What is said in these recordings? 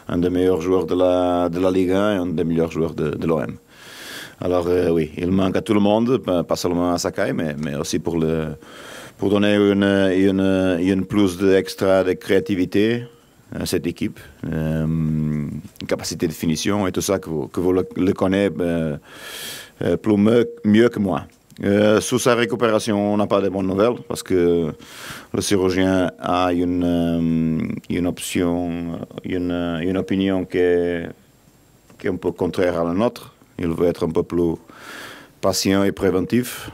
un des meilleurs joueurs de la Ligue 1 et un des meilleurs joueurs de l'OM. Alors oui, il manque à tout le monde, pas seulement à Sakai, mais aussi pour donner une plus d'extra de créativité à cette équipe, une capacité de finition et tout ça que vous le connaissez mieux que moi. Sous sa récupération, on n'a pas de bonnes nouvelles parce que le chirurgien a une opinion qui est un peu contraire à la nôtre. Il veut être un peu plus patient et préventif.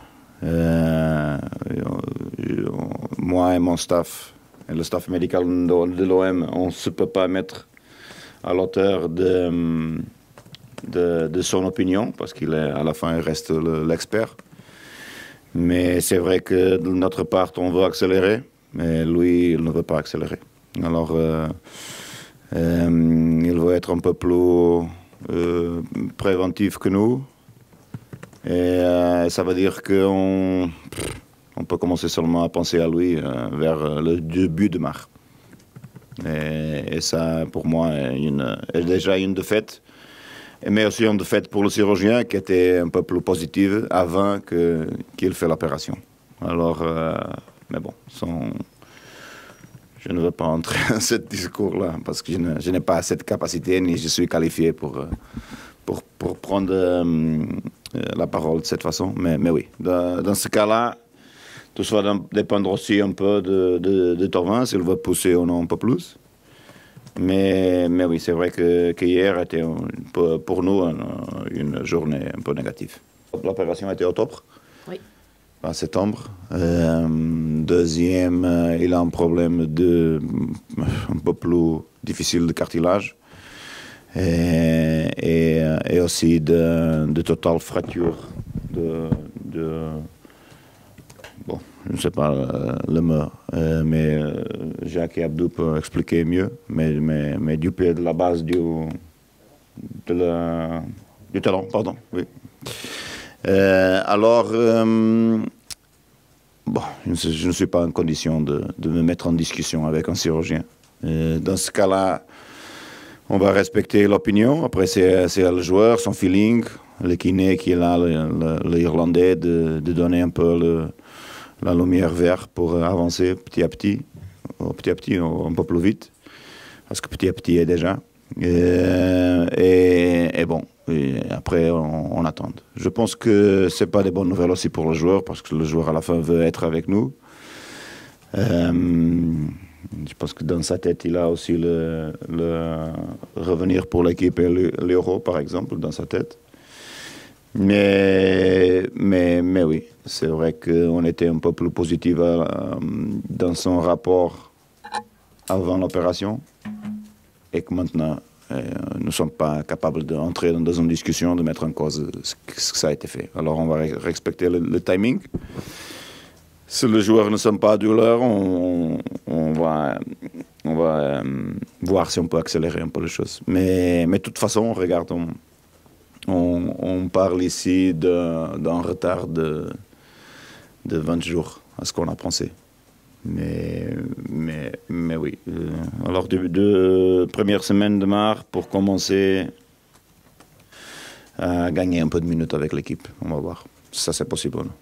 Moi et mon staff, et le staff médical de l'OM, on ne se peut pas mettre à l'auteur de son opinion parce qu'il est à la fin il reste l'expert. Mais c'est vrai que de notre part, on veut accélérer, mais lui, il ne veut pas accélérer. Alors, il veut être un peu plus préventif que nous. Et ça veut dire qu'on peut commencer seulement à penser à lui vers le début de mars. Et ça, pour moi, est déjà une défaite. Mais aussi une défaite pour le chirurgien qui était un peu plus positive avant qu'il fait l'opération. Alors, mais bon, je ne veux pas entrer dans ce discours-là parce que je n'ai pas cette capacité ni je suis qualifié pour prendre la parole de cette façon. Mais oui, dans ce cas-là, tout ça va dépendre aussi un peu de Thauvin, s'il veut pousser ou non un peu plus. Mais oui, c'est vrai qu'hier était pour nous une journée un peu négative. L'opération était octobre, oui. En septembre. Deuxième, il a un problème un peu plus difficile de cartilage. Et aussi de totale fracture bon, je ne sais pas le mot, mais Jacques et Abdou peuvent expliquer mieux, mais du pied de la base du talon, pardon, oui. Alors, bon, je ne suis pas en condition de me mettre en discussion avec un chirurgien. Dans ce cas-là, on va respecter l'opinion. Après, c'est le joueur, son feeling, le kiné qui est là, l'Irlandais, de donner un peu la lumière verte pour avancer petit à petit, un peu plus vite, parce que petit à petit est déjà. Et bon, et après on attend. Je pense que c'est pas des bonnes nouvelles aussi pour le joueur, parce que le joueur à la fin veut être avec nous. Je pense que dans sa tête, il a aussi le revenir pour l'équipe et l'Euro, par exemple, dans sa tête. Mais oui, c'est vrai qu'on était un peu plus positif dans son rapport avant l'opération et que maintenant, nous ne sommes pas capables d'entrer dans une discussion, de mettre en cause ce que ça a été fait. Alors on va respecter le timing. Si le joueur ne semble pas douleur, on va voir si on peut accélérer un peu les choses. Mais de toute façon, regarde, on parle ici d'un retard de 20 jours à ce qu'on a pensé. Mais oui. Alors, de première semaine de mars pour commencer à gagner un peu de minutes avec l'équipe. On va voir si ça c'est possible ou non.